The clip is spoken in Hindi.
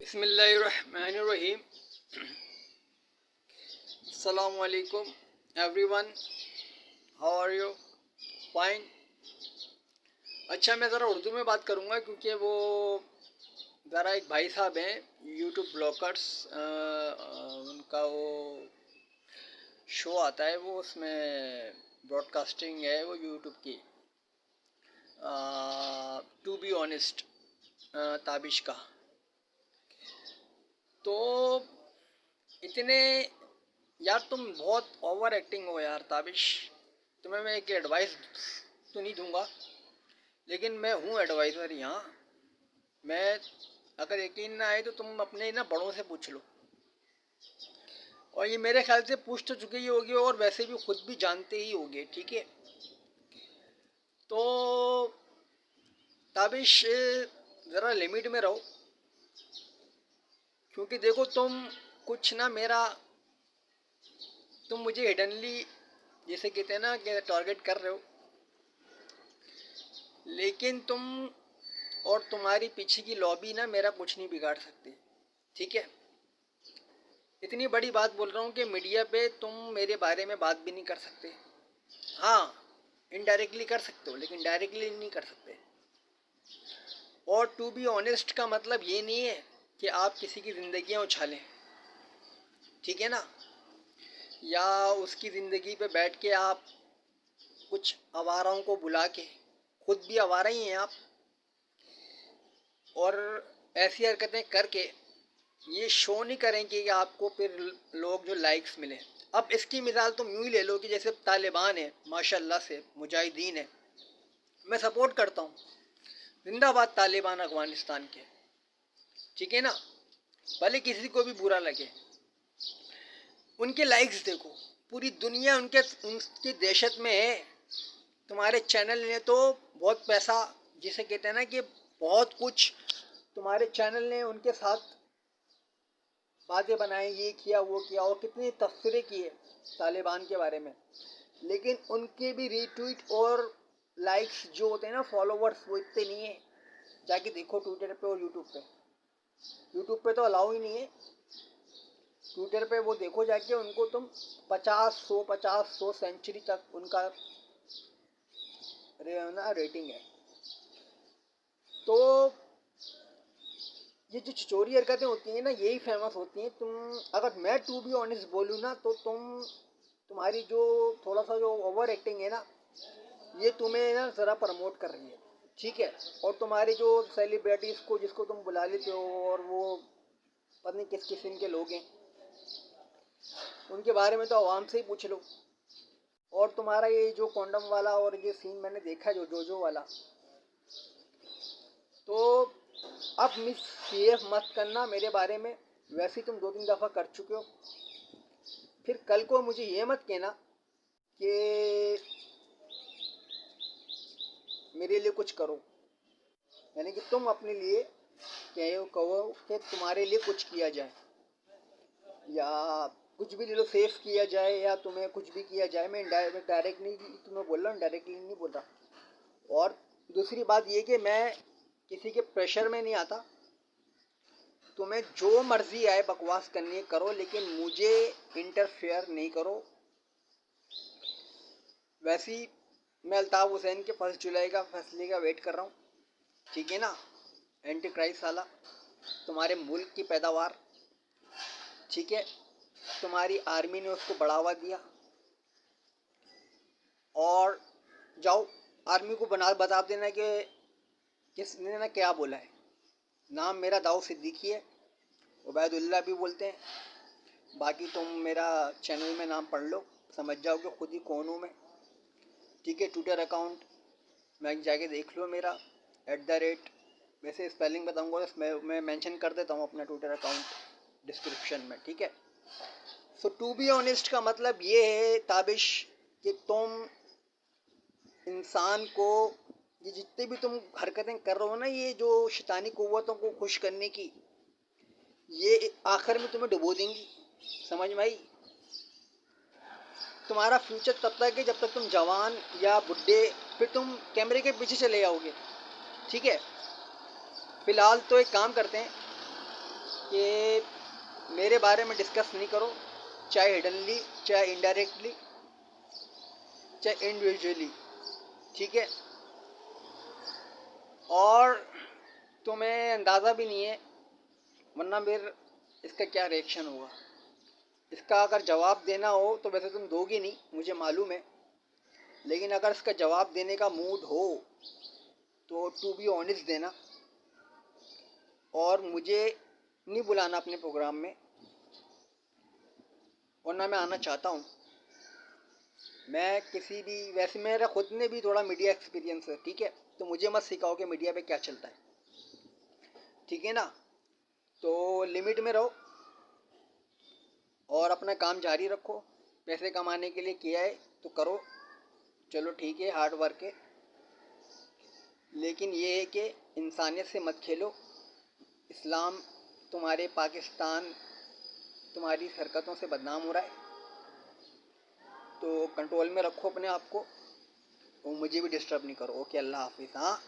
बिस्मिल्लाहिर्रहमानिर्रहीम। अस्सलाम वालेकुम everyone, how are you? Fine. अच्छा, मैं ज़रा उर्दू में बात करूँगा क्योंकि वो ज़रा एक भाई साहब हैं यूट्यूब ब्लॉगर्स, उनका वो शो आता है, वो उसमें ब्रॉडकास्टिंग है वो यूट्यूब की, टू बी ऑनेस्ट, ताबिश का। तो इतने यार तुम बहुत ओवर एक्टिंग हो यार ताबिश। तुम्हें मैं एक एडवाइस तो नहीं दूंगा, लेकिन मैं हूँ एडवाइज़र यहाँ। मैं, अगर यकीन ना आए तो तुम अपने ना बड़ों से पूछ लो, और ये मेरे ख्याल से पूछ तो चुके ही होगे और वैसे भी खुद भी जानते ही होगे, ठीक है? तो ताबिश, ज़रा लिमिट में रहो, क्योंकि देखो तुम कुछ ना मेरा, तुम मुझे हिडनली, जैसे कहते हैं ना कि टारगेट कर रहे हो, लेकिन तुम और तुम्हारी पीछे की लॉबी ना मेरा कुछ नहीं बिगाड़ सकती, ठीक है? इतनी बड़ी बात बोल रहा हूँ कि मीडिया पे तुम मेरे बारे में बात भी नहीं कर सकते। हाँ, इनडायरेक्टली कर सकते हो, लेकिन डायरेक्टली नहीं कर सकते। और टू बी ऑनेस्ट का मतलब ये नहीं है कि आप किसी की ज़िंदगियाँ उछालें, ठीक है ना? या उसकी ज़िंदगी पे बैठ के आप कुछ आवाराओं को बुला के, खुद भी आवारा ही हैं आप, और ऐसी हरकतें करके ये शो नहीं करेंगे कि आपको फिर लोग जो लाइक्स मिले। अब इसकी मिसाल तुम यूँ ही ले लो कि जैसे तालिबान है, माशाल्लाह से मुजाहिदीन है, मैं सपोर्ट करता हूँ, जिंदाबाद तालिबान अफगानिस्तान के, ठीक है ना? भले किसी को भी बुरा लगे, उनके लाइक्स देखो, पूरी दुनिया उनके उनकी दहशत में है। तुम्हारे चैनल ने तो बहुत पैसा, जिसे कहते हैं ना कि बहुत कुछ, तुम्हारे चैनल ने उनके साथ बातें बनाई, ये किया वो किया, और कितनी तस्वीरें किए तालिबान के बारे में, लेकिन उनके भी रीट्वीट और लाइक्स जो होते हैं ना, फॉलोवर्स, वो इतने नहीं है। जाके देखो ट्विटर पे और यूट्यूब पे तो अलाउ ही नहीं है। ट्विटर पे वो देखो जाके, उनको तुम 50 100 सेंचुरी तक उनका ना रेटिंग है। तो ये जो छिचोरी हरकतें होती हैं ना, यही फेमस होती हैं। तुम, अगर मैं टू बी ऑनेस्ट बोलूँ ना, तो तुम्हारी जो थोड़ा सा जो ओवर एक्टिंग है ना, ये तुम्हें ना ज़रा प्रमोट कर रही है, ठीक है? और तुम्हारे जो सेलिब्रिटीज़ को जिसको तुम बुला लेते हो, और वो पता नहीं किस किस्म के लोग हैं, उनके बारे में तो आवाम से ही पूछ लो। और तुम्हारा ये जो कॉन्डम वाला और ये सीन मैंने देखा, जो जोजो वाला, तो अब मिसबिहेव मत करना मेरे बारे में। वैसे ही तुम 2 3 दफ़ा कर चुके हो, फिर कल को मुझे ये मत कहना कि मेरे लिए कुछ करो, यानी कि तुम अपने लिए कहो कि तुम्हारे लिए कुछ किया जाए, या कुछ भी ले लो, सेफ किया जाए, या तुम्हें कुछ भी किया जाए। मैं डायरेक्ट नहीं तुम्हें बोल रहा हूँ, डायरेक्टली नहीं बोल रहा। और दूसरी बात ये कि मैं किसी के प्रेशर में नहीं आता। तुम्हें जो मर्जी आए बकवास करनी करो, लेकिन मुझे इंटरफेयर नहीं करो। वैसे ही मैं अल्ताफ़ हुसैन के 1 जुलाई का फैसले का वेट कर रहा हूँ, ठीक है ना? एंटी क्राइस्ट साला, तुम्हारे मुल्क की पैदावार, ठीक है? तुम्हारी आर्मी ने उसको बढ़ावा दिया, और जाओ आर्मी को बता देना कि किसने ना क्या बोला है। नाम मेरा दाऊद सिद्दीकी है, उबैदुल्ला भी बोलते हैं। बाकी तुम मेरा चैनल में नाम पढ़ लो, समझ जाओगे खुद ही कौन हूँ मैं, ठीक है? ट्विटर अकाउंट मैं जाके देख लो मेरा, @ वैसे स्पेलिंग बताऊँगा तो मैं मेंशन कर देता हूँ अपना ट्विटर अकाउंट डिस्क्रिप्शन में, ठीक है? सो टू बी ऑनेस्ट का मतलब ये है ताबिश, कि तुम इंसान को, ये जितने भी तुम हरकतें कर रहे हो ना, ये जो शैतानी कुव्वतों को खुश करने की, ये आखिर में तुम्हें डुबो देंगी, समझ में आई? तुम्हारा फ्यूचर तब तक है जब तक तुम जवान या बुढ़े, फिर तुम कैमरे के पीछे चले जाओगे, ठीक है? फिलहाल तो एक काम करते हैं, कि मेरे बारे में डिस्कस नहीं करो, चाहे हिडनली, चाहे इनडायरेक्टली, चाहे इंडिविजुअली, ठीक है। और तुम्हें अंदाज़ा भी नहीं है, वरना फिर इसका क्या रिएक्शन होगा। इसका अगर जवाब देना हो तो वैसे तुम दोगी नहीं, मुझे मालूम है, लेकिन अगर इसका जवाब देने का मूड हो तो टू बी ऑनेस्ट देना, और मुझे नहीं बुलाना अपने प्रोग्राम में, वरना मैं आना चाहता हूँ। मैं किसी भी, वैसे मेरा खुद ने भी थोड़ा मीडिया एक्सपीरियंस है, ठीक है, तो मुझे मत सिखाओ कि मीडिया पे क्या चलता है, ठीक है ना। तो लिमिट में रहो और अपना काम जारी रखो। पैसे कमाने के लिए किया है तो करो, चलो ठीक है, हार्ड वर्क है, लेकिन ये है कि इंसानियत से मत खेलो। इस्लाम तुम्हारे, पाकिस्तान तुम्हारी हरकतों से बदनाम हो रहा है, तो कंट्रोल में रखो अपने आप को, और मुझे भी डिस्टर्ब नहीं करो। ओके, अल्लाह हाफिज़। हाँ।